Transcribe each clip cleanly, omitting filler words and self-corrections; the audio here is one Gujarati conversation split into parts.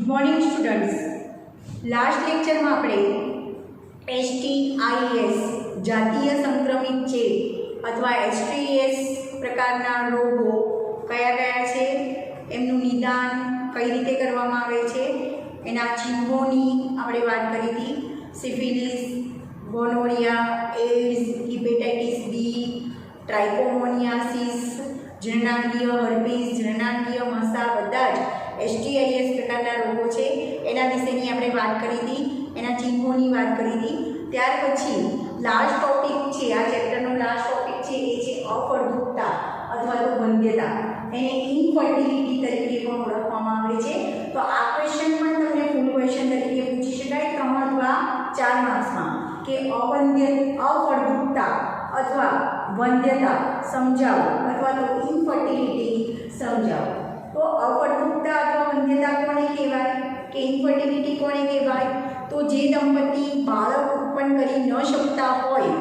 મોર્નિંગ સ્ટુડન્ટ્સ, લાસ્ટ લેક્ચરમાં આપણે STIs જાતીય સંક્રમિત ચેપ અથવા STIs પ્રકારના રોગો કયા કયા છે, એમનું નિદાન કઈ રીતે કરવામાં આવે છે, એના ચિહ્નોની આપણે વાત કરી હતી. Syphilis, gonorrhoea, AIDS, hepatitis B, trichomoniasis, જનનાંગીય હર્પીસ, જનનાંગીય મસા બધા જ STIs પ્રકારના રોગો છે. એના વિશેની આપણે વાત કરી હતી, એના ચિહ્નોની વાત કરી હતી. ત્યાર પછી લાસ્ટ ટોપિક છે, આ ચેપ્ટરનો લાસ્ટ ટોપિક છે એ છે અફળદ્રુપતા અથવા તો વંધ્યતા. એને ઇનફર્ટિલિટી તરીકે પણ ઓળખવામાં આવે છે. તો આ ક્વેશ્ચન પણ તમને ફૂલ ક્વેશ્ચન તરીકે પૂછી શકાય 3 અથવા 4 માર્ક્સમાં કે અફળદ્રુપતા અથવા વંધ્યતા સમજાવો અથવા તો ઇનફર્ટિલિટી સમજાવો. તો અફળદ્રુપતા અથવા વંધ્યતા કોને કહેવાય કે ઇનફર્ટિલિટી કોને કહેવાય? તો જે દંપતી બાળક ઉત્પન્ન કરી ન શકતા હોય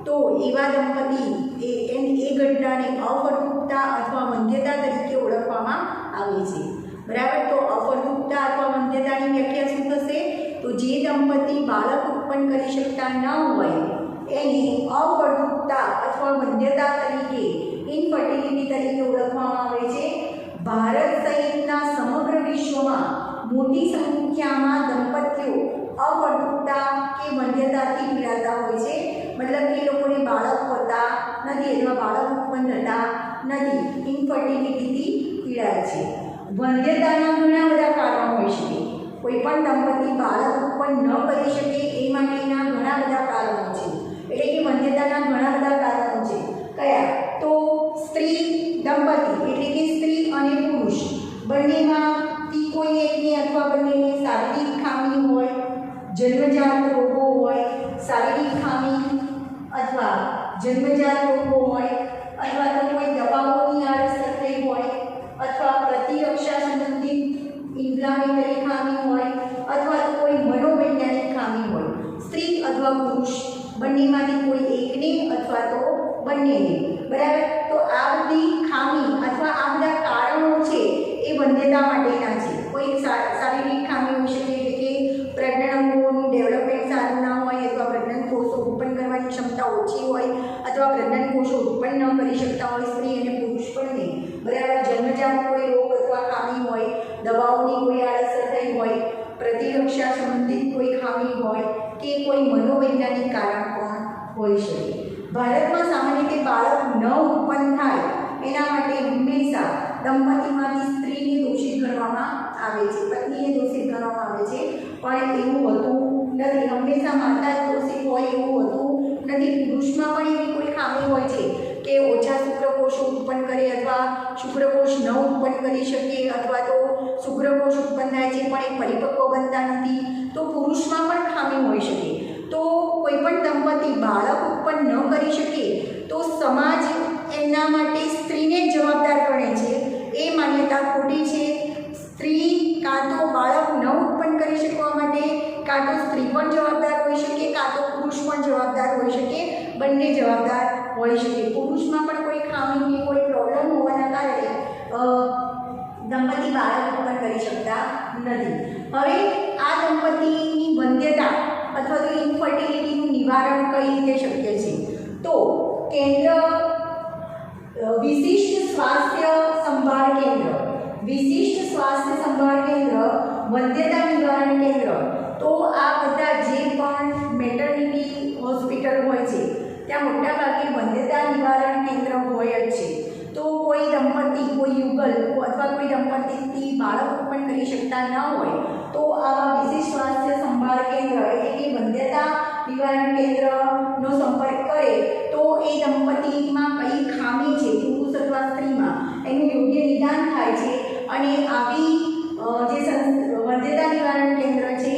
તો એવા દંપતી એ ઘટનાને અફળદ્રુપતા અથવા વંધ્યતા તરીકે ઓળખવામાં આવે છે. બરાબર. તો અફળદ્રુપતા અથવા વંધ્યતાની વ્યાખ્યા શું થશે? તો જે દંપતી બાળક ઉત્પન્ન કરી શકતા ન હોય એને અફળદ્રુપતા અથવા વંધ્યતા તરીકે ઇનફર્ટિલિટી તરીકે ઓળખવામાં આવે છે. ભારત સહિતના સમગ્ર વિશ્વમાં મોટી સંખ્યામાં દંપતીઓ અફળદ્રુપતા કે વંધ્યતાથી પીડાતા હોય છે. મતલબ કે લોકોને બાળક હોતા નથી અથવા બાળક ઉત્પન્ન થતા નથી, ઇનફર્ટિલિટીથી પીડાય છે. વંધ્યતાના ઘણા બધા કારણો હોઈ શકે. કોઈ પણ દંપતી બાળક ઉત્પન્ન ન કરી શકે એ માટેના ઘણા બધા કારણો છે. એટલે કે વંધ્યતાના ઘણા બધા કારણો છે. કયા? તો સ્ત્રી દંપતી એટલે કે સ્ત્રી અને પુરુષ બંનેમાંથી કોઈ એકને અથવા બંનેને શારીરિક ખામી હોય, જન્મજાત રોગો હોય, શારીરિક ખામી અથવા જન્મજાત રોગો હોય, અથવા તો કોઈ દવાઓની આડઅસર થઈ હોય, અથવા પ્રતિરક્ષા સંબંધિત ઇન્ફ્લામેટરી ખામી હોય, અથવા તો કોઈ મનોવૈજ્ઞાનિક ખામી હોય. સ્ત્રી અથવા પુરુષ બંનેમાંથી કોઈ એકને અથવા તો બંનેને. બરાબર. તો આ બધી ખામી અથવા આ બધા કારણો છે એ વંધ્યતા માટેના છે. કોઈ શારીરિક ખામી હોઈ શકે એટલે કે પ્રજનન અંગોનું ડેવલપમેન્ટ સારું ના હોય, અથવા પ્રજનન કોષો ઉત્પન્ન કરવાની ક્ષમતા ઓછી હોય, અથવા પ્રજનન કોષો ઉત્પન્ન ન કરી શકતા હોય સ્ત્રી અને પુરુષ બંને. બરાબર. જન્મજાત કોઈ રોગ અથવા ખામી હોય, દવાઓની કોઈ આડઅસર થઈ હોય, પ્રતિરક્ષા સંબંધિત કોઈ ખામી હોય કે કોઈ મનોવૈજ્ઞાનિક કારણ પણ હોઈ શકે. ભારતમાં સામાન્ય રીતે બાળક ન ઉત્પન્ન થાય એના માટે હંમેશા દંપતીમાંથી સ્ત્રીને દોષિત ગણવામાં આવે છે, પત્નીને દોષિત ગણવામાં આવે છે. પણ એવું હોતું નથી. હંમેશા માતા જ દોષિત હોય એવું હોતું નથી. પુરુષમાં પણ એવી કોઈ ખામી હોય છે કે ઓછા શુક્રકોષો ઉત્પન્ન કરે અથવા શુક્રકોષ ન ઉત્પન્ન કરી શકે, અથવા તો શુક્રકોષ ઉત્પન્ન થાય છે પણ એ પરિપક્વ બનતા નથી. તો પુરુષમાં પણ ખામી હોઈ શકે. તો કોઈ પણ દંપતી બાળક ઉત્પન્ન ન કરી શકે તો સમાજ એમના માટે સ્ત્રીને જ જવાબદાર ગણે છે. એ માન્યતા ખોટી છે. સ્ત્રી કાં તો બાળક ન ઉત્પન્ન કરી શકવા માટે કાં તો સ્ત્રી પણ જવાબદાર હોઈ શકે, કાં તો પુરુષ પણ જવાબદાર હોઈ શકે. બંને જવાબદાર હોઈ શકે. પુરુષમાં પણ કોઈ ખામી કે કોઈ પ્રોબ્લેમ હોવાના કારણે દંપતી બાળક ઉત્પન્ન કરી શકતા નથી. હવે આ દંપતીની વંધ્યતા અથવા તો ઇનફર્ટિલિટીનું નિવારણ કઈ રીતે શક્ય છે? તો વિશિષ્ટ સ્વાસ્થ્ય સંભાળ કેન્દ્ર, વિશિષ્ટ સ્વાસ્થ્ય સંભાળ કેન્દ્ર, વંધ્યતા નિવારણ કેન્દ્ર. તો આ બધા જે પણ મેટર્નિટી હોસ્પિટલ હોય છે ત્યાં મોટાભાગે વંધ્યતા નિવારણ કેન્દ્ર હોય જ છે. તો કોઈ દંપતી, કોઈ યુગલ અથવા કોઈ દંપતીથી બાળક ઉત્પન્ન કરી શકતા ન હોય તો આવા વિશિષ્ટ સ્વાસ્થ્ય સંભાળ કેન્દ્ર એટલે કે વંધ્યતા નિવારણ કેન્દ્રનો સંપર્ક કરે તો એ દંપતીમાં કઈ ખામી છે પુરુષ અથવા સ્ત્રીમાં એનું યોગ્ય નિદાન થાય છે. અને આવી જે વંધ્યતા નિવારણ કેન્દ્ર છે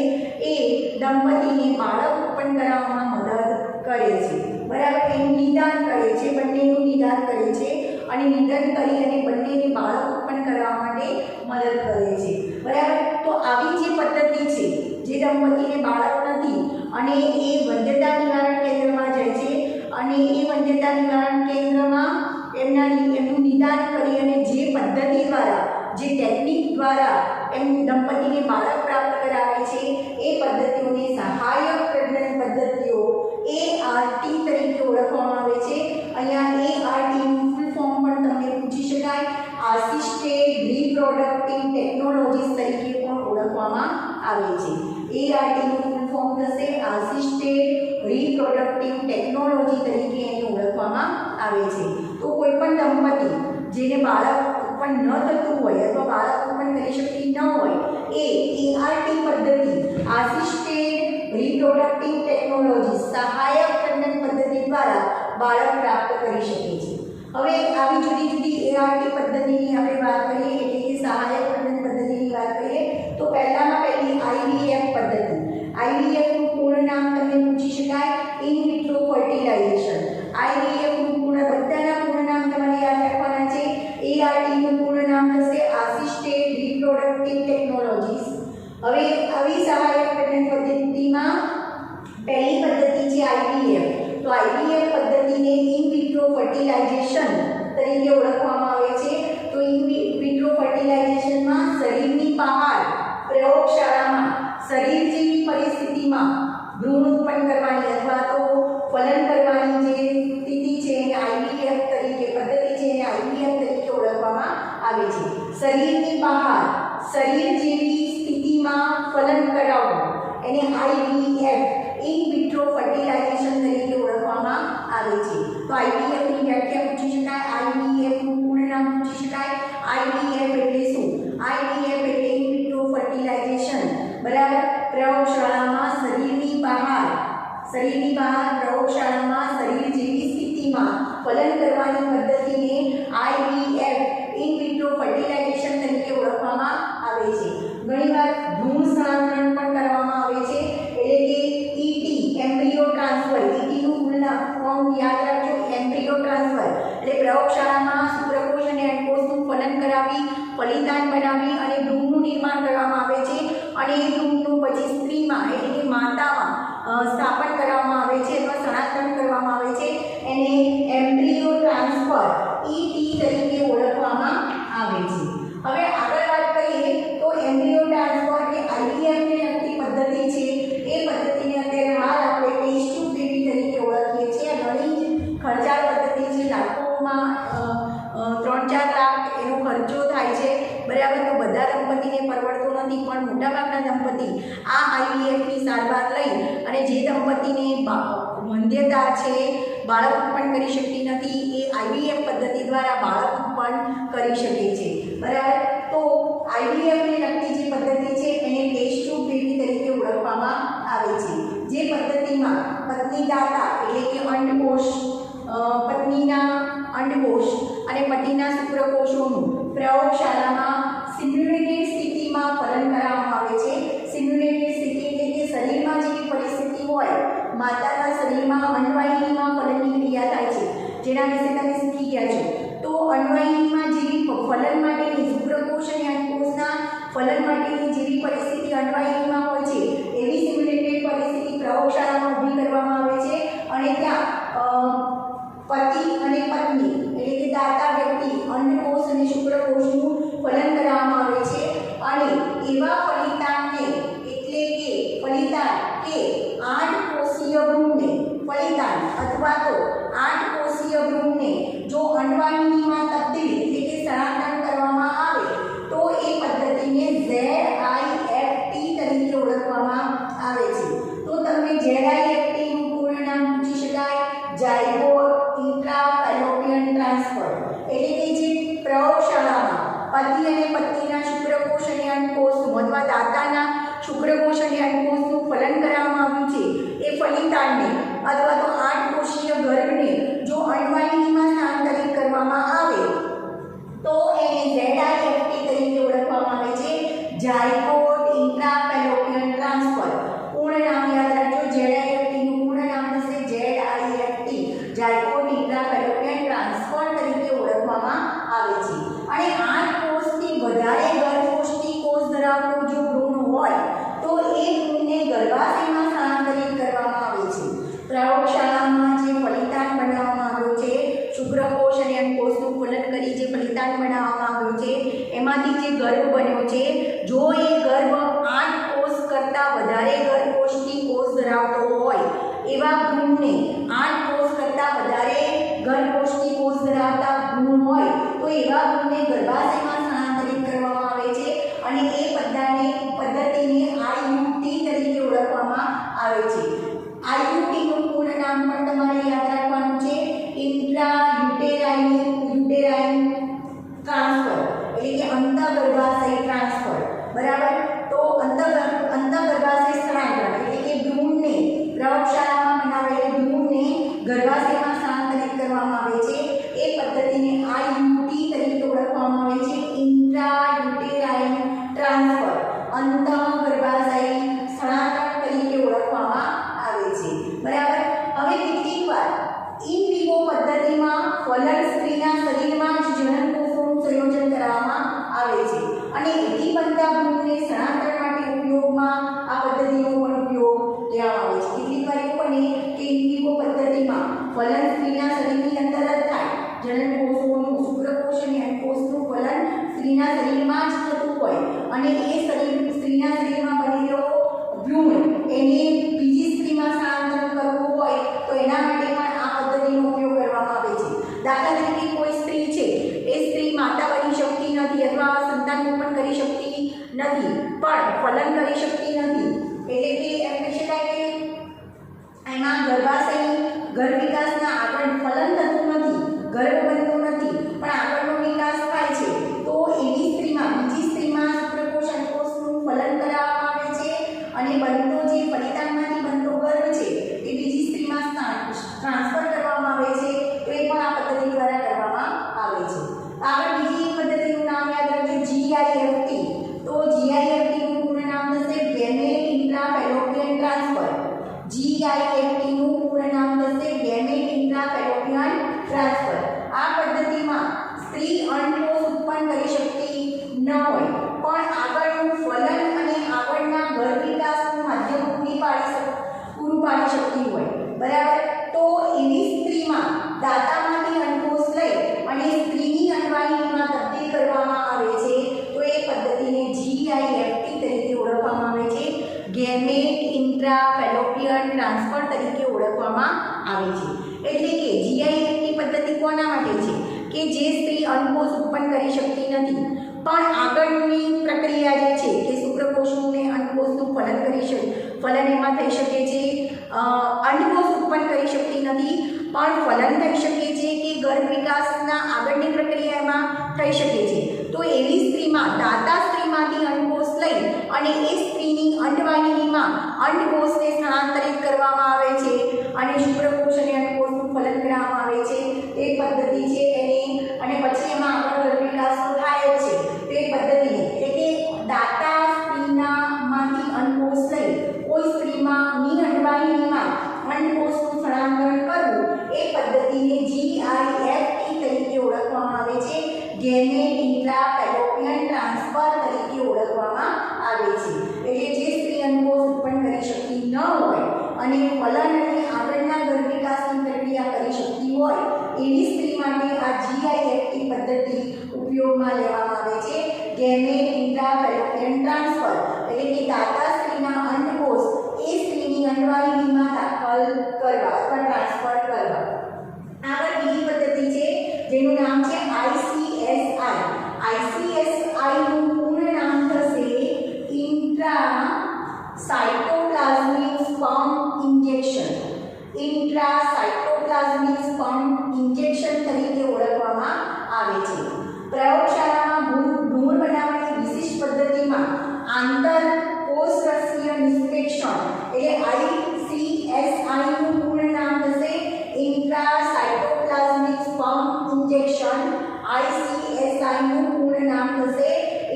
એ દંપતીને બાળક ઉત્પન્ન કરવામાં મદદ કરે છે. બરાબર. એનું નિદાન કરે છે, બંનેનું નિદાન કરે છે અને નિદાન કરી અને બંનેને બાળક ઉત્પન્ન કરવા માટે મદદ કરે છે. બરાબર. તો આવી જે પદ્ધતિ છે, જે દંપતીને બાળક નથી અને એ વંધ્યતા નિવારણ કેન્દ્રમાં જાય છે અને એ વંધ્યતા નિવારણ કેન્દ્રમાં એમનું નિદાન કરી અને જે પદ્ધતિ દ્વારા, જે ટેકનિક દ્વારા એમ દંપતીને બાળક ART નું ફૂલ ફોર્મ થશે આસિસ્ટેડ રિપ્રોડક્ટિવ ટેકનોલોજી તરીકે એને ઓળખવામાં આવે છે. તો કોઈ પણ દંપતી જેને બાળક ઉત્પન્ન ન થતું હોય અથવા બાળક ઉત્પન્ન કરી શકતી ન હોય એ ART પદ્ધતિ આસિસ્ટેડ રિપ્રોડક્ટિવ ટેકનોલોજી સહાયક પ્રજનન પદ્ધતિ દ્વારા બાળક પ્રાપ્ત કરી શકે છે. હવે આવી જુદી જુદી ART પદ્ધતિની આપણે વાત કરીએ એટલે કે સહાયક પ્રજનન પદ્ધતિની વાત કરીએ તો પહેલામાં પહેલી IVF પદ્ધતિ. IVF નું પૂર્ણ નામ તમને પૂછી શકાય ઇન વિટ્રો ફર્ટિલાઇઝેશન. IVF નું બધાના પૂર્ણ નામ તમારે યાદ રાખવાના છે. ART નું પૂર્ણ નામ થશે આસિસ્ટેડ રિપ્રોડક્ટિવ ટેકનોલોજીસ. હવે આવી સહાયક પ્રજનન પદ્ધતિમાં પહેલી પદ્ધતિ છે IVF. તો IVF પદ્ધતિને ઇન વિટ્રો ફર્ટિલાઇઝેશન તરીકે ઓળખવામાં આવે છે. તો ઇન વિટ્રો ફર્ટિલાઇઝેશનમાં શરીરની બહાર પ્રયોગશાળામાં શરીર જેવી પરિસ્થિતિમાં ભ્રૂણ ઉત્પન્ન કરવાની અથવા તો ફલન કરવાની જે સ્થિતિ છે એને IVF તરીકે પદ્ધતિ છે એને IVF તરીકે ઓળખવામાં આવે છે. શરીરની બહાર શરીર જેવી સ્થિતિમાં ફલન કરાવવું એને IVF ઇન વિટ્રો ફર્ટિલાઇઝેશન તરીકે ઓળખવામાં આવે છે. તો IVF ની વ્યાખ્યા પૂછી શકાય, IVF નું પૂર્ણ નામ પૂછી શકાય. IVF એટલે શું? IVF એટલે ઇન વિટ્રો ફર્ટિલાઇઝેશન, બરાબર. પ્રયોગશાળામાં શરીરની બહાર પ્રયોગશાળામાં શરીર જેવી સ્થિતિમાં ફલન કરવાની પદ્ધતિને IVF ઇન વિટ્રો ફર્ટિલાઇઝેશન તરીકે ઓળખવામાં આવે છે. ઘણીવાર ભ્રૂણ સ્થળાંતરણ પણ કરવામાં આવે છે એટલે કે ET એમ્બ્રિયો ટ્રાન્સફર. ET નું પૂર્ણ ફોર્મ યાદ રાખજો, એમ્બ્રિયો ટ્રાન્સફર એટલે પ્રયોગશાળામાં શુક્રકોષ અને અંડકોષનું ફલન કરાવી ફલિતાંડ બનાવી અને ભ્રૂણનું નિર્માણ કરવામાં આવે છે અને એ ભ્રૂણનું પછી સ્ત્રીમાં એટલે કે માતામાં સ્થાપન કરવામાં આવે છે અથવા સ્થળાંતરણ કરવામાં આવે છે એને એમ્બ્રિયો ટ્રાન્સફર ET તરીકે ઓળખવામાં આવે છે. હવે આગળ વાત કરીએ તો એમ્બ્રિયો ટ્રાન્સફર એ IVF ને લગતી પદ્ધતિ છે. એ પદ્ધતિને અત્યારે હાલ આપણે ટેસ્ટ ટ્યુબ બેબી તરીકે ઓળખીએ છીએ. ઘણી જ ખર્ચાળ પદ્ધતિ છે, લાખોમાં 3-4 લાખ એનો ખર્ચો થાય છે, બરાબર. તો બધા દંપતીને પરવડતો નથી પણ મોટાભાગના દંપતી આ IVF ની સારવાર લઈ અને જે દંપતીને વંધ્યતા છે, બાળક ઉત્પન્ન કરી શકતી નથી, એ IVF પદ્ધતિ દ્વારા બાળક ઉત્પન્ન કરી શકે છે, બરાબર. તો IVF ને લગતી જે પદ્ધતિ છે એને ટેસ્ટ ટ્યુબ બેબી તરીકે ઓળખવામાં આવે છે. જે પદ્ધતિમાં પત્ની દાતા એટલે કે અંડકોષ, પત્નીના અંડકોષ અને પતિના શુક્રકોષોનું પ્રયોગશાળામાં સિમ્યુલેટેડ સ્થિતિમાં ફલન કરાવવામાં આવે છે. સિમ્યુલેટેડ સ્થિતિ એટલે કે શરીરમાં જેવી પરિસ્થિતિ હોય, માતાના શરીરમાં અન્નવાહિનીમાં ફલનની ક્રિયા થાય છે, જેના વિશે તમે શીખી ગયા છો. તો અન્નવાહિનીમાં જેવી ફલન માટેની શુક્રકોષ અને અંડકોષના ફલન માટેની જેવી પરિસ્થિતિ અન્નવાહિનીમાં હોય છે એવી સિમ્યુલેટેડ પરિસ્થિતિ પ્રયોગશાળામાં ઊભી કરવામાં આવે છે અને ત્યાં પતિ અને પત્ની એટલે કે દાતા વ્યક્તિ અંડકોષ અને શુક્રકોષનું ફલન કરવામાં આવે છે અને એવા ફલિતાંડને એટલે કે ફલિતાંડ કે 8 કોષીય ભ્રૂણને ફલિતાંડ અથવા તો 8 કોષીય ભ્રૂણને જો અંડવાહિનીમાં તબદીલ એટલે કે સ્થળાંતરણ કરવામાં આવે તો એ પદ્ધતિને ZIFT તરીકે ઓળખવામાં આવે છે. તો તમને ZIFT નું પૂર્ણ નામ પૂછી શકાય, ઝાયગોટ ઇન્ટ્રાફેલોપિયન ટ્રાન્સફર. એટલે કે જે પ્રયોગશાળામાં પતિ અને પત્નીના શુક્રકોષ અને અંડકોષનું અથવા દાતાના શુક્રકોષ અને અંડકોષનું ફલન કરવામાં આવ્યું છે એ ફલિતાંડને અથવા તો 8 કોષીય ગર્ભને જો અંડવાહિનીમાં સ્થાનાંતરિત કરવામાં આવે તો એને ZIFT તરીકે ઓળખવામાં આવે છે, ઝાયગોટ ઇન્ટ્રાફેલોપિયન ટ્રાન્સફર. પૂર્ણ નામ યાદ રાખજો, ZIFT નું પૂર્ણ નામ થશે ZIFT, ઝાયગોટ ઇન્ટ્રાફેલોપિયન ટ્રાન્સફર તરીકે ઓળખવામાં આવે છે. અને 8 કોષથી વધારે ગર્ભકોષ્ઠી કોષ ધરાવતો જો ભ્રૂણ હોય તો એ ભ્રૂણને ગર્ભાશયમાં સ્થાનાંતરિત કરવામાં આવે છે. પ્રયોગશાળામાં જે ફલિતાંડ બનાવવામાં આવ્યો છે, શુક્રકોષ અને અંડકોષનું ફલન કરી જે ફલિતાંડ બનાવવામાં આવ્યું છે એમાંથી જે ગર્ભ બન્યો છે, જો એ ગર્ભ 8 કોષ કરતાં વધારે ગર્ભકોષ્ઠી કોષ ધરાવતો હોય એવા ભ્રૂણને 8 કોષ કરતાં વધારે ગર્ભકોષ્ઠી કોષ ધરાવતા ભ્રૂણ હોય તો એવા ભ્રૂણને ગર્ભાશયમાં સ્થાનાંતરિત કરવામાં આવે છે અને એ પદ્ધતિને IUT તરીકે જનનકોષોનું શુક્રકોષ અને અંડકોષનું ફલન સ્ત્રીના શરીરમાં જ થતું હોય અને એ સ્ત્રીના શરીરમાં બનેલો ભ્રૂણ એને બીજી સ્ત્રીમાં સ્થળાંતર કરવું હોય તો એના માટે પણ આ પદ્ધતિનો ઉપયોગ કરવામાં આવે છે. દાખલા તરીકે કોઈ સ્ત્રી છે એ સ્ત્રી માતા બની શકતી નથી અથવા સંતાન ઉત્પન્ન કરી શકતી નથી પણ ફલન કરી શકતી નથી, એટલે કે એમ કહી શકાય કે એમાં ગર્ભ વિકાસના આગળ ફલન થતું નથી, ગર્ભ બનતો નથી પણ આગળનો વિકાસ થાય છે, તો એવી સ્ત્રીમાં બીજી સ્ત્રીમાં શુક્રકોષ અંડકોષનું ફલન કરાવવામાં આવે છે અને બનતો જે પરિતાણમાંથી બનતો ગર્ભ છે એ બીજી સ્ત્રીમાં ટ્રાન્સફર કરવામાં આવે છે. તો એ પણ આ પદ્ધતિ દ્વારા કરવામાં આવે છે. આગળ બીજી પદ્ધતિનું નામ યાદ રાખજો, GIFT. તો GIFT નું પૂર્ણ નામ થશે ગેમેટ ઇન્ટ્રાફેલોપિયન ટ્રાન્સફર. GIFT નું પૂર્ણ નામ થશે ગેમેટ ઇન્ટ્રાફેલોપિયન ટ્રાન્સફર. આ પદ્ધતિમાં સ્ત્રી અંડકોષ ઉત્પન્ન કરી શકતી ન હોય પણ આગળનું ફલન અને આગળના ગર્ભ વિકાસનું માધ્યમ પૂરું પાડી શકતી હોય, બરાબર. તો એવી સ્ત્રીમાં દાતામાંથી અંડકોષ લઈ અને સ્ત્રીની અંડવાહિનીમાં તબદીલ કરવામાં આવે છે. તો એ પદ્ધતિને GIFT તરીકે ઓળખવામાં આવે છે, ગેમેટ ઇન્ટ્રાફેલોપિયન ટ્રાન્સફર તરીકે ઓળખવામાં આવે છે. એટલે કે GIFT પદ્ધતિ કોના માટે છે કે જે સ્ત્રી અંડકોષ ઉત્પન્ન કરી શકતી નથી પણ આગળની પ્રક્રિયા જે છે કે શુક્રકોષનું ને અંડકોષનું ફલન એમાં થઈ શકે છે, અંડકોષ ઉત્પન્ન કરી શકતી નથી પણ ફલન થઈ શકે છે કે ગર્ભ વિકાસના આગળની પ્રક્રિયા એમાં થઈ શકે છે. તો એવી સ્ત્રીમાં દાતા સ્ત્રીમાંથી અંડકોષ લઈ અને એ સ્ત્રીની અંડવાહિનીમાં અંડકોષને સ્થળાંતરિત કરવામાં આવે છે અને શુક્રકોષ અને અંડકોષનું ફલન કરવામાં આવે છે. એ પદ્ધતિ છે એને, અને પછી એમાં આગળ ગર્ભ વિકાસ તો થાય જ છે. તો એ પદ્ધતિને એટલે કે દાતા સ્ત્રીમાંથી અંડકોષ લઈ કોઈ સ્ત્રીમાંની અંડવાહિનીમાં અંડકોષનું સ્થળાંતર કરવું એ પદ્ધતિને GIFT તરીકે ઓળખવામાં આવે છે, ગેમેટ ઇન્ટ્રાફેલોપિયન ટ્રાન્સફર તરીકે ઓળખવામાં આવે છે. એટલે જે સ્ત્રી અંડકોષ ઉત્પન્ન કરી શકતી ન હોય અને ફલન અને આગળના ગર્ભ વિકાસની પ્રક્રિયા કરી શકતી હોય એવી સ્ત્રી માટે આ GIFT પદ્ધતિ ઉપયોગમાં લેવામાં આવે છે, ગેમેટ ઇન્ટ્રાફેલોપિયન ટ્રાન્સફર. એટલે કે દાતા સ્ત્રીના અંડકોષ એ સ્ત્રીની અંડવાહિનીમાં દાખલ કરવા અથવા ટ્રાન્સફર કરવા. આગળ બીજી પદ્ધતિ છે જેનું નામ છે ICSI નું પૂર્ણ નામ થશે ઇન્ટ્રાસાઇટોપ્લાઝમિક સ્પર્મ ઇન્જેક્શન. ઇન્ટ્રાસાઇટોપ્લાઝમિક સ્પર્મ ઇન્જેક્શન તરીકે ઓળખવામાં આવે છે. પ્રયોગશાળામાં ભ્રૂણ બનાવવાની વિશિષ્ટ પદ્ધતિમાં આંતરકોષરસીય નિષેચન એટલે ICSI નું પૂર્ણ નામ થશે ઇન્ટ્રાસાઇટોપ્લાઝમિક સ્પર્મ ઇન્જેક્શન. ICSI નું પૂર્ણ નામ થશે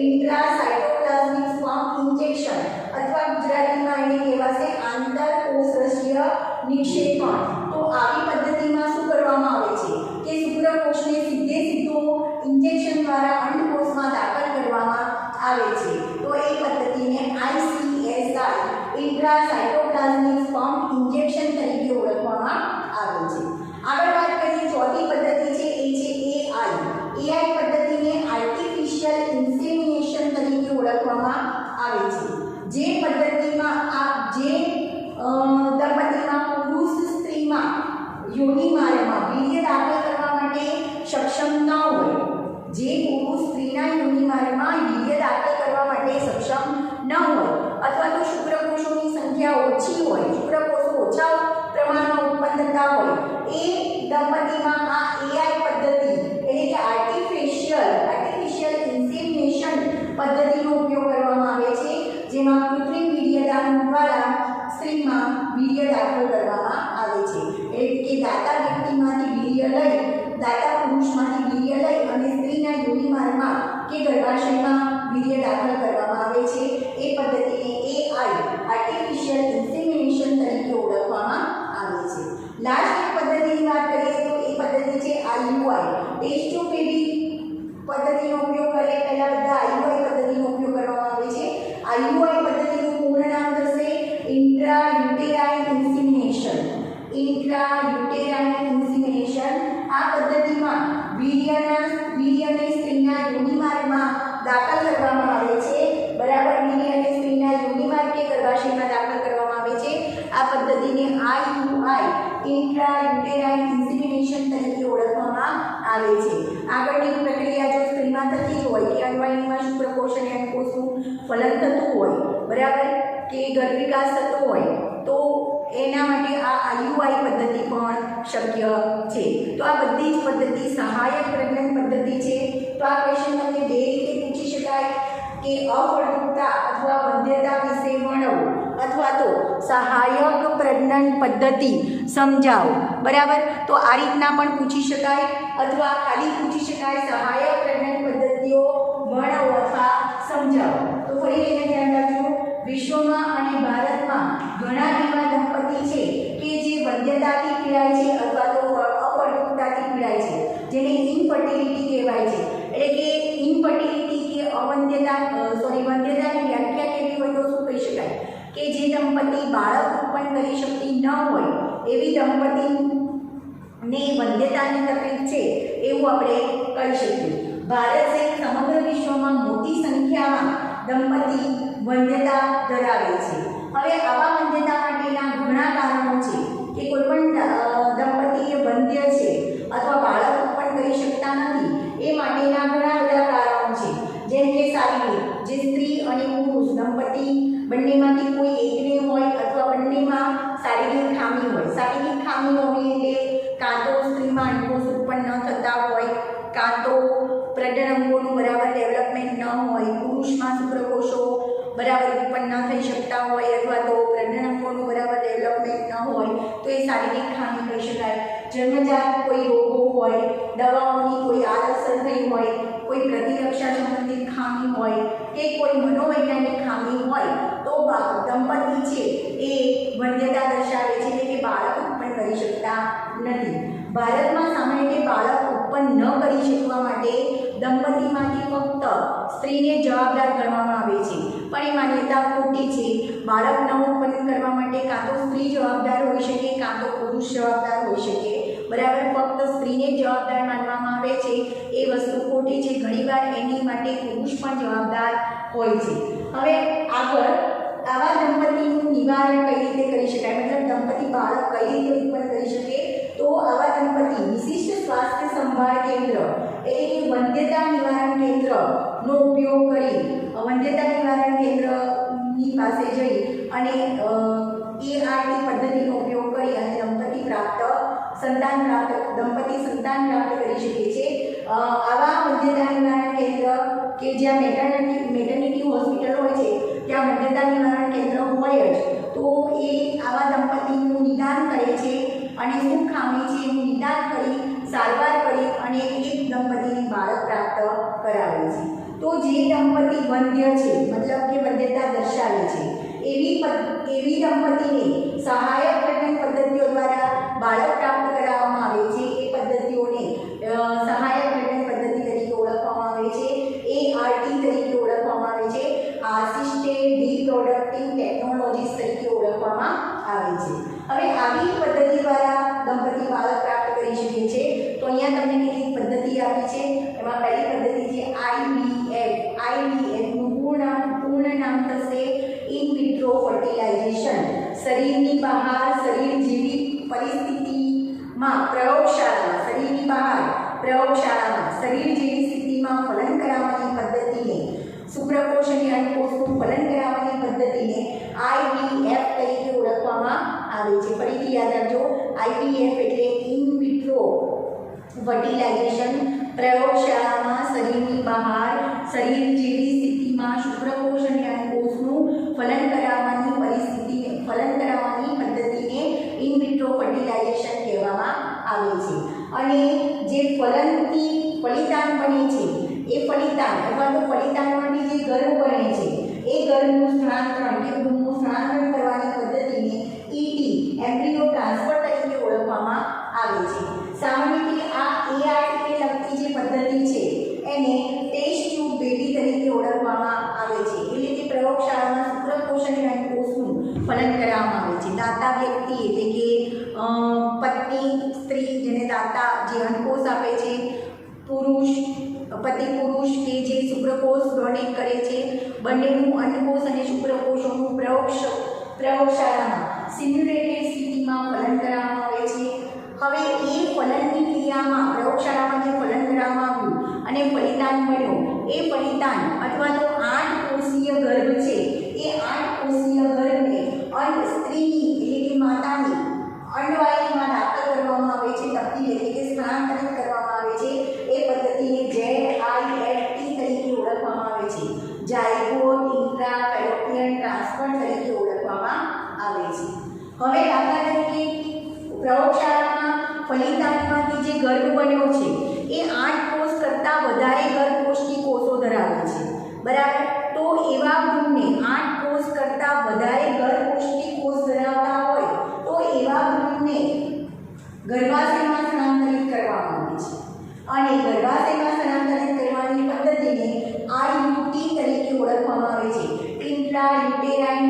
ઇન્ટ્રાસાઇટોપ્લાઝમિક સ્પર્મ ઇન્જેક્શન અથવા ગુજરાતીમાં એને કહેવાશે આંતરકોષરસીય નિક્ષેપણ. તો આવી પદ્ધતિમાં શું કરવામાં આવે છે કે શુક્રકોષને સીધો ઇન્જેક્શન દ્વારા અંડકોષમાં દાખલ કરવામાં આવે છે. તો એ પદ્ધતિને ICSI ઇન્ટ્રાસાઇટોપ્લાઝમિક સ્પર્મ ઇન્જેક્શન તરીકે ઓળખવામાં આવે છે. આગળ વાત કરીએ ચોથી પદ્ધતિ છે એ છે AI પદ્ધતિને આર્ટિફિશિયલ ઇન્સેમિનેશન તરીકે ઓળખવામાં આવે છે. જે પદ્ધતિમાં દંપતીમાં પુરુષ સ્ત્રીમાં યોનિમાર્ગમાં વીર્ય દાખલ કરવા માટે સક્ષમ ન હોય, જે પુરુષ સ્ત્રીના યોનિમાર્ગમાં વીર્ય દાખલ કરવા માટે સક્ષમ ન હોય અથવા તો શુક્રકોષોની સંખ્યા ઓછી હોય, શુક્રકોષો ઓછા પ્રમાણમાં ઉત્પન્ન થતા હોય એ દંપતીમાં આ AI પદ્ધતિ એટલે કે આર્ટિફિશિયલ ઇન્સેમિનેશન પદ્ધતિનો ઉપયોગ કરવામાં આવે છે, જેમાં કૃત્રિમ વીર્યદાન દ્વારા સ્ત્રીમાં વીર્ય દાખલ કરવામાં આવે છે. એટલે કે દાતા વ્યક્તિમાંથી વીર્ય લઈ, દાતા પુરુષમાંથી વીર્ય લઈ અને સ્ત્રીના યોનિમાર્ગમાં કે ગર્ભાશયમાં વીર્ય દાખલ કરવામાં આવે છે. એ પદ્ધતિને AI આર્ટિફિશિયલ ઇન્સેમિનેશન તરીકે ઓળખવામાં આવે છે. લાસ્ટ એક પદ્ધતિની વાત કરીએ તો એ પદ્ધતિ છે IUI. ટેસ્ટ ટ્યુબ બેબી પદ્ધતિનો ઉપયોગ કરે પહેલા બધા IUI પદ્ધતિનો ઉપયોગ કરવામાં આવે છે. IUI પદ્ધતિનું પૂર્ણ નામ થશે ઇન્ટ્રાયુટેરાઇન ઇન્સેમિનેશન. ઇન્ટ્રાયુટેરાઇન ઇન્સેમિનેશન. આ પદ્ધતિમાં વીર્યને સ્ત્રીના યોનિમાર્ગમાં દાખલ કરવામાં આવે છે, બરાબર. વીર્યને સ્ત્રીના યોનિમાર્ગ કે ગર્ભાશયમાં દાખલ કરવામાં આવે છે. આ પદ્ધતિને IUI ઇન્ટ્રા યુટેરાઇન ઇન્સિમિનેશન તરીકે ઓળખવામાં આવે છે. આગળની પ્રક્રિયા જો સ્ત્રીમાં થતી હોય કે અન્વયમાં શુક્રકોષ અને અંડકોષનું ફલન થતું હોય, બરાબર, કે ગર્ભ વિકાસ થતો હોય, તો એના માટે આ IUI પદ્ધતિ પણ શક્ય છે. તો આ બધી જ પદ્ધતિ સહાયક પ્રજનન પદ્ધતિ છે. તો આ ક્વેશ્ચન તમને બે રીતે પૂછી શકાય કે અફળદ્રુપતા અથવા વંધ્યતા વિશે વર્ણવો અથવા તો સહાયક પ્રજનન પદ્ધતિ સમજાવો, બરાબર. તો આ રીતના પણ પૂછી શકાય અથવા ખાલી પૂછી શકાય સહાયક પ્રજનન પદ્ધતિઓ વર્ણવો અથવા સમજાવો. તો ફરી એને ધ્યાન રાખજો. વિશ્વમાં અને ભારતમાં ઘણા એવા દંપતી છે કે જે વંધ્યતાથી પીડાય છે અથવા તો અફળદ્રુપતાથી પીડાય છે, જેને ઇનફર્ટિલિટી કહેવાય છે. એટલે કે ઇનફર્ટિલિટી કે વંધ્યતાની વ્યાખ્યા કેવી હોય તો શું કહી શકાય કે જે દંપતી બાળક ઉત્પન્ન કરી શકતી ન હોય એવી દંપતીને વંધ્યતાની તકલીફ છે એવું આપણે કહી શકીએ. ભારત સહિત સમગ્ર વિશ્વમાં મોટી સંખ્યામાં દંપતી વંધ્યતા ધરાવે છે. હવે આવા વંધ્યતા માટેના ઘણા કારણો છે કે કોઈ પણ દંપતી એ વંધ્ય છે અથવા બાળક ઉત્પન્ન કરી શકતા નથી, એ માટેના ઘણા બધા કારણો છે. જેમ કે શારીરિક, જે સ્ત્રી અને પુરુષ દંપતી બંનેમાંથી કોઈ એકને હોય અથવા બંનેમાં શારીરિક ખામી હોય. શારીરિક ખામી હોવી એટલે કાં તો સ્ત્રીમાં અંડકોષ ઉત્પન્ન ન થતા હોય, કાં તો પ્રજનન અંગોનું બરાબર ડેવલપમેન્ટ ન હોય, પુરુષમાં શુક્રકોષો બરાબર ઉત્પન્ન ન થઈ શકતા હોય અથવા તો પ્રજનન અંગોનું બરાબર ડેવલપમેન્ટ ન હોય, તો એ શારીરિક ખામી કહી શકાય. જન્મજાત કોઈ રોગો હોય, દવાઓની કોઈ આડઅસર થઈ હોય, કોઈ પ્રતિરક્ષા સંબંધિત ખામી હોય કે કોઈ મનોવૈજ્ઞાનિક ખામી હોય તો દંપતી છે એ વંધ્યતા દર્શાવે છે, એટલે કે બાળક ઉત્પન્ન કરી શકતા નથી. ભારતમાં સામાન્ય રીતે બાળક ઉત્પન્ન ન કરી શકવા માટે દંપતીમાંથી ફક્ત સ્ત્રીને જવાબદાર ગણવામાં આવે છે, પણ એ માન્યતા ખોટી છે. બાળક ન ઉત્પન્ન કરવા માટે કાં તો સ્ત્રી જવાબદાર હોઈ શકે, કાં તો પુરુષ જવાબદાર હોઈ શકે, બરાબર. ફક્ત સ્ત્રીને જવાબદાર માનવામાં આવે છે એ વસ્તુ ખોટી છે. ઘણીવાર એની માટે પુરુષ પણ જવાબદાર હોય છે. હવે આગળ આવા દંપતીનું નિવારણ કઈ રીતે કરી શકાય, મતલબ દંપતી બાળક કઈ રીતે ઉત્પન્ન કરી શકે, તો આવા દંપતી વિશિષ્ટ સ્વાસ્થ્ય સંભાળ કેન્દ્ર એટલે કે વંધ્યતા નિવારણ કેન્દ્રનો ઉપયોગ કરી વંધ્યતા નિવારણ કેન્દ્રની પાસે જઈ અને ART પદ્ધતિનો ઉપયોગ કરી અને દંપતી સંતાન પ્રાપ્ત કરી શકે છે. આવા વંધ્યતા નિવારણ કેન્દ્ર કે જ્યાં મેટર્નિટી હોસ્પિટલ હોય છે ત્યાં વંધ્યતા નિવારણ કેન્દ્ર હોય જ, તો એ આવા દંપતીનું નિદાન કરે છે અને શું ખામી છે એનું નિદાન કરી સારવાર કરી અને એક દંપતીને બાળક પ્રાપ્ત કરાવે છે. તો જે દંપતી વંધ્ય છે મતલબ કે વંધ્યતા દર્શાવે છે એવી દંપતીને સહાયક પ્રજનન પદ્ધતિઓ દ્વારા બાળક પ્રાપ્ત કરાવવામાં આવે છે. એ પદ્ધતિઓને સહાયક પ્રજનન પદ્ધતિ તરીકે ઓળખવામાં આવે છે, ART તરીકે ઓળખવામાં આવે છે, આસિસ્ટેડ રિપ્રોડક્ટિવ ટેકનોલોજીસ તરીકે ઓળખવામાં આવે છે. હવે આવી પદ્ધતિ દ્વારા દંપતી બાળક પ્રાપ્ત કરી શકે છે. તો અહીંયા તમને કેટલીક પદ્ધતિ આપી છે. એમાં પહેલી પદ્ધતિ છે IVF નું પૂર્ણ નામ થશે ઇન વિટ્રો ફર્ટિલાઇઝેશન. શરીરની બહાર શરીર જેવી પરિસ્થિતિમાં પ્રયોગશાળામાં શરીર જેવી સ્થિતિમાં ફલન કરાવવાની પદ્ધતિને શુક્રકોષ અને અંડકોષનું ફલન કરાવવાની પદ્ધતિને IVF તરીકે ઓળખવામાં આવે છે. ફરીથી યાદ રાખજો, IVF એટલે ઇન વિટ્રો ફર્ટિલાઇઝેશન. પ્રયોગશાળામાં શરીરની બહાર શરીર જેવી સ્થિતિમાં શુક્રકોષ અને અંડકોષનું ફલન કરાવવાની પદ્ધતિને ઇન વિટ્રો ફર્ટિલાઇઝેશન કહેવામાં આવે છે. અને જે ફલનથી ફલિતાન બને છે એ ફલિતાન અથવા તો ફલિતાનમાંથી જે ગર્ભ બને છે એ ગર્ભનું સ્થળાંતરણ કે ભ્રૂણનું સ્થળાંતરણ કરવાની પદ્ધતિને ET એમ્બ્રિયો ટ્રાન્સફર તરીકે ઓળખવામાં આવે છે. સામાન્ય રીતે આ ART ને લગતી જે પદ્ધતિ છે એને ટેસ્ટ ટ્યુબ બેબી તરીકે ઓળખવામાં આવે છે. એટલે કે પ્રયોગશાળામાં શુક્રકોષ અને અંડકોષનું ફલન કરવામાં આવે છે. દાતા વ્યક્તિ એટલે કે પત્ની સ્ત્રી જેને દાતા જે અંડકોષ આપે છે પતિ પુરુષ કે જે શુક્રકોષ ડોનેટ કરે છે, બંનેનું અંડકોષ અને શુક્રકોષોનું પ્રયોગશાળામાં સિમ્યુલેટેડ સ્થિતિમાં ફલન કરવામાં આવે છે. હવે એ ફલનની ક્રિયામાં પ્રયોગશાળામાં જે ફલન કરવામાં આવ્યું અને ફલિતાંડ મળ્યો, એ ફલિતાંડ અથવા તો 8 કોષીય ગર્ભ છે, એ 8 કોષીય ગર્ભને સ્ત્રીની એટલે કે માતાની અંડવાહિનીમાં દાખલ કરવામાં આવે છે, તબદીલ એટલે કે સ્થાનાંતરિત કરવામાં આવે છે. એ પદ્ધતિને ZIFT તરીકે ઓળખવામાં આવે છે. ઝાયગોટ ઇન્ટ્રાફેલોપિયન ટ્રાન્સફર તરીકે ઓળખવામાં આવે છે. હવે દાખલા તરીકે પ્રયોગશાળામાં ફલિતાંડમાંથી જે ગર્ભ બન્યો છે, એ 8 કોષ કરતાં વધારે ગર્ભકોષ્ઠી કોષો ધરાવે છે, બરાબર. તો એવા ભ્રૂણને 8 કોષ કરતાં વધારે ગર્ભકોષ્ઠી કોષ ધરાવતા હોય તો એવા ભ્રૂણને ગર્ભાશયમાં સ્થાનાંતરિત કરવામાં આવે છે. અને ગર્ભાશયમાં સ્થાનાંતરિત કરવાની પદ્ધતિને IUT તરીકે ઓળખવામાં આવે છે. ઇન્ટ્રાયુટેરાઇન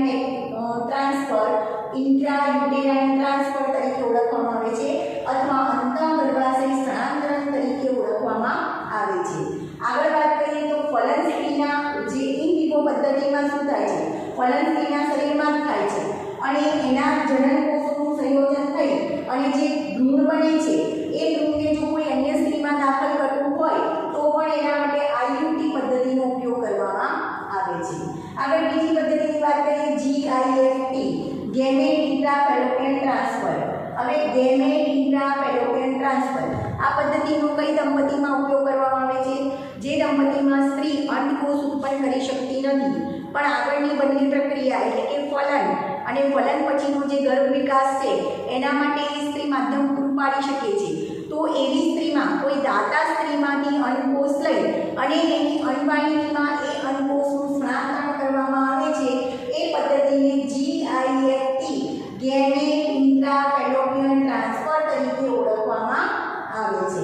ટ્રાન્સફર તરીકે ઓળખવામાં આવે છે, અથવા અંતઃગર્ભાશય સ્થાનાંતરણ તરીકે ઓળખવામાં આવે છે. આગળ વાત કરીએ તો ફલન સ્ત્રીના જે ઇન વિવો પદ્ધતિમાં શું થાય છે, ફલન સ્ત્રીના શરીરમાં જ થાય છે અને એના જનન કોષોનું સંયોજન થઈ અને જે ભ્રૂણ બને છે, એ ભ્રૂણને જો કોઈ અન્ય સ્ત્રીમાં દાખલ કરવું હોય તો પણ એના માટે IUT પદ્ધતિનો ઉપયોગ કરવામાં આવે છે. આગળ બીજી પદ્ધતિની વાત કરીએ GIFT, ગેમેટ ઇન્ટ્રાફેલોપિયન ટ્રાન્સફર. હવે ગેમેટ ઇન્ટ્રાફેલોપિયન ટ્રાન્સફર આ પદ્ધતિનો કઈ દંપતીમાં ઉપયોગ કરવામાં આવે છે, જે દંપતીમાં સ્ત્રી અંડકોષ ઉત્પન્ન કરી શકતી નથી પણ આગળની બંને પ્રક્રિયા એટલે કે ફલન અને ફલન પછીનો જે ગર્ભ વિકાસ છે એના માટે એ સ્ત્રી માધ્યમ પૂરું પાડી શકે છે. તો એવી સ્ત્રીમાં કોઈ દાતા સ્ત્રીમાંથી અંડકોષ લઈ અને એની અંડવાહિનીમાં એ અંડકોષનું સ્થાનાંતરણ કરવામાં આવે છે. એ પદ્ધતિને GIFT, ગેમેટ ઇન્ટ્રાફેલોપિયન ટ્રાન્સફર તરીકે ઓળખવામાં આવે છે.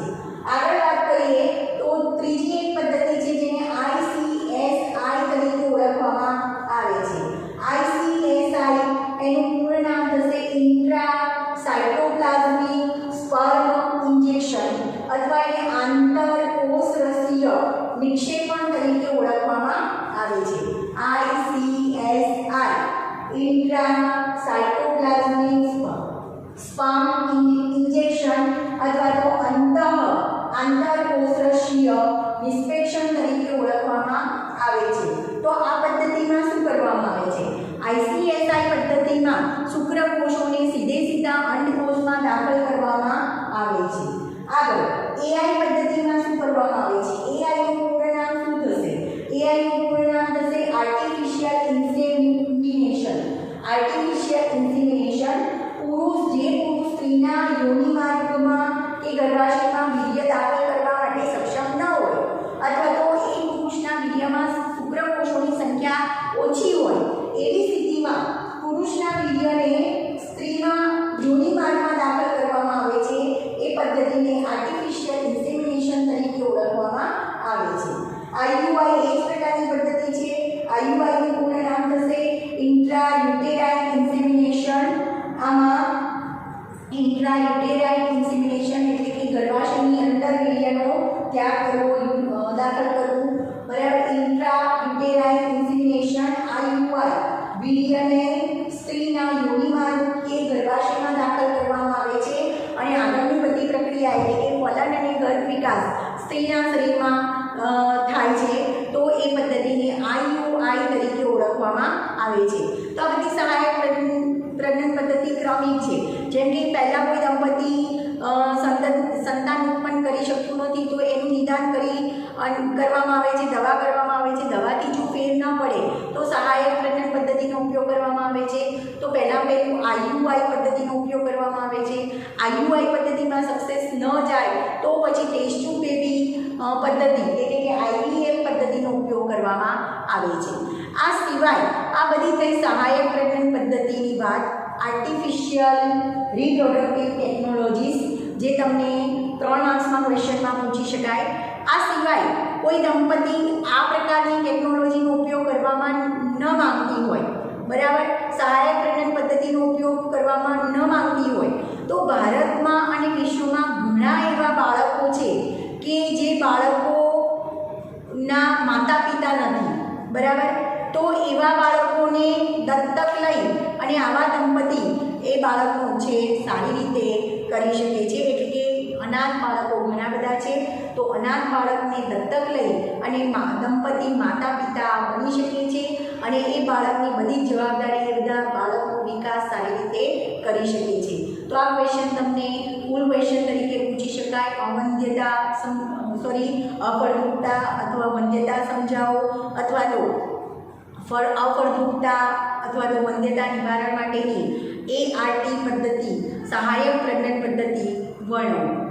આગળ વાત કરીએ તો ત્રીજી એક પદ્ધતિ છે જેને ICSI તરીકે ઓળખવામાં આવે છે. ICSI એનું પૂર્ણ નામ થશે ઇન્ટ્રાસાયટોપ્લાઝમિક સ્પર્મ ઇન્જેક્શન અથવા એને આંતરકોષરસીય નિક્ષેપણ તરીકે ઓળખવામાં આવે છે. ICSI ઇન્ટ્રાસાયટોપ્લાઝમિક સ્પર્મ ઇન્જેક્શન અથવા તો આંતરકોષરસીય નિક્ષેપણ તરીકે ઓળખવામાં આવે છે. તો આ પદ્ધતિમાં શું કરવામાં આવે છે, ICSI પદ્ધતિમાં શુક્રકોષોને સીધા અંડકોષમાં દાખલ કરવામાં આવે છે. આગળ AI પદ્ધતિમાં શું કરવામાં આવે છે, AI નું પૂર્ણ નામ શું થશે, AI નું પૂર્ણ નામ થશે આર્ટિફિશિયલ ઇન્સેમિનેશન. આર્ટિફિશિયલ ઇન્સેમિનેશન પુરુષ સ્ત્રીના યોનિ માર્ગમાં કે ગર્ભાશયમાં વીર્ય દાખલ કરવા માટે સક્ષમ ન હોય અથવા તો એ પુરુષના વીર્યમાં શુક્રકોષોની સંખ્યા ઓછી હોય એવી સ્થિતિમાં પુરુષના વીર્યને સ્ત્રીના યોનિ માર્ગમાં દાખલ કરવામાં આવે છે. એ પદ્ધતિને આર્ટિફિશિયલ ઇન્સેમિનેશન તરીકે ઓળખવામાં આવે છે. IUI એ જ પ્રકારની પદ્ધતિ છે. IUI નું પૂર્ણ નામ થશે ઇન્ટ્રાયુટેરાઇન ઇન્સેમિનેશન. આમાં ઇન્ટ્રાયુટેરાઇન ઇન્સેમિનેશન એટલે કે ગર્ભાશયની અંદર વીર્યનો ત્યાગ કરવો, દાખલ કરવું, બરાબર. ઇન્ટ્રાયુટેરાઇન ઇન્સેમિનેશન IUI વીર્યને સ્ત્રીના યોનિ માર્ગ કે ગર્ભાશયમાં દાખલ કરવામાં આવે છે અને આગળની બધી પ્રક્રિયા એટલે કે ફલન અને ગર્ભ વિકાસ સ્ત્રીના શરીરમાં થાય છે. તો એ પદ્ધતિને IUI તરીકે ઓળખવામાં આવે છે. તો આ બધી સહાયક પ્રજનન પદ્ધતિ ક્રમિક છે. જેમ કે પહેલાં કોઈ દંપતી સંતાન ઉત્પન્ન કરી શકતું નથી તો એનું નિદાન કરવામાં આવે છે, દવા કરવામાં આવે છે. દવાથી જો ફેર ન પડે તો સહાયક પ્રજનન પદ્ધતિનો ઉપયોગ કરવામાં આવે છે. તો પહેલું IUI પદ્ધતિનો ઉપયોગ કરવામાં આવે છે. IUI પદ્ધતિમાં સક્સેસ ન જાય તો પછી ટેસ્ટ ટ્યુબ બેબી પદ્ધતિ એટલે કે IVF પદ્ધતિનો ઉપયોગ કરવામાં આવે છે. આ સિવાય આ બધી થઈ સહાયક પ્રજનન પદ્ધતિની વાત. આર્ટિફિશિયલ રિપ્રોડક્ટિવ ટેકનોલોજીસ જે તમને 3 માર્ક્સમાં ક્વેશ્ચનમાં પૂછી શકાય. આ સિવાય કોઈ દંપતી આ પ્રકારની ટેકનોલોજીનો ઉપયોગ કરવામાં ન માંગતી હોય, બરાબર, સહાયક પ્રજનન પદ્ધતિનો ઉપયોગ કરવામાં ન માંગતી હોય તો ભારતમાં અને વિશ્વમાં ઘણા એવા બાળકો છે કે જે બાળકો બરાબર. તો એવા બાળકોને દત્તક લઈ અને આવા દંપતી એ બાળકનો ઉછેર સારી રીતે કરી શકે છે. એટલે કે અનાથ બાળકો ઘણા બધા છે, તો અનાથ બાળકને દત્તક લઈ અને દંપતી માતા પિતા બની શકે છે અને એ બાળકની બધી જ જવાબદારી એ બધા બાળકનો વિકાસ સારી રીતે કરી શકે છે. તો આ ક્વેશ્ચન તમને ફૂલ ક્વેશ્ચન તરીકે પૂછી શકાય. અફળદ્રુપતા અથવા વંધ્યતા સમજાવો, અથવા તો અફળદ્રુપતા અથવા તો વંધ્યતા નિવારણ માટેની ART પદ્ધતિ, સહાયક પ્રજનન પદ્ધતિ વર્ણવો.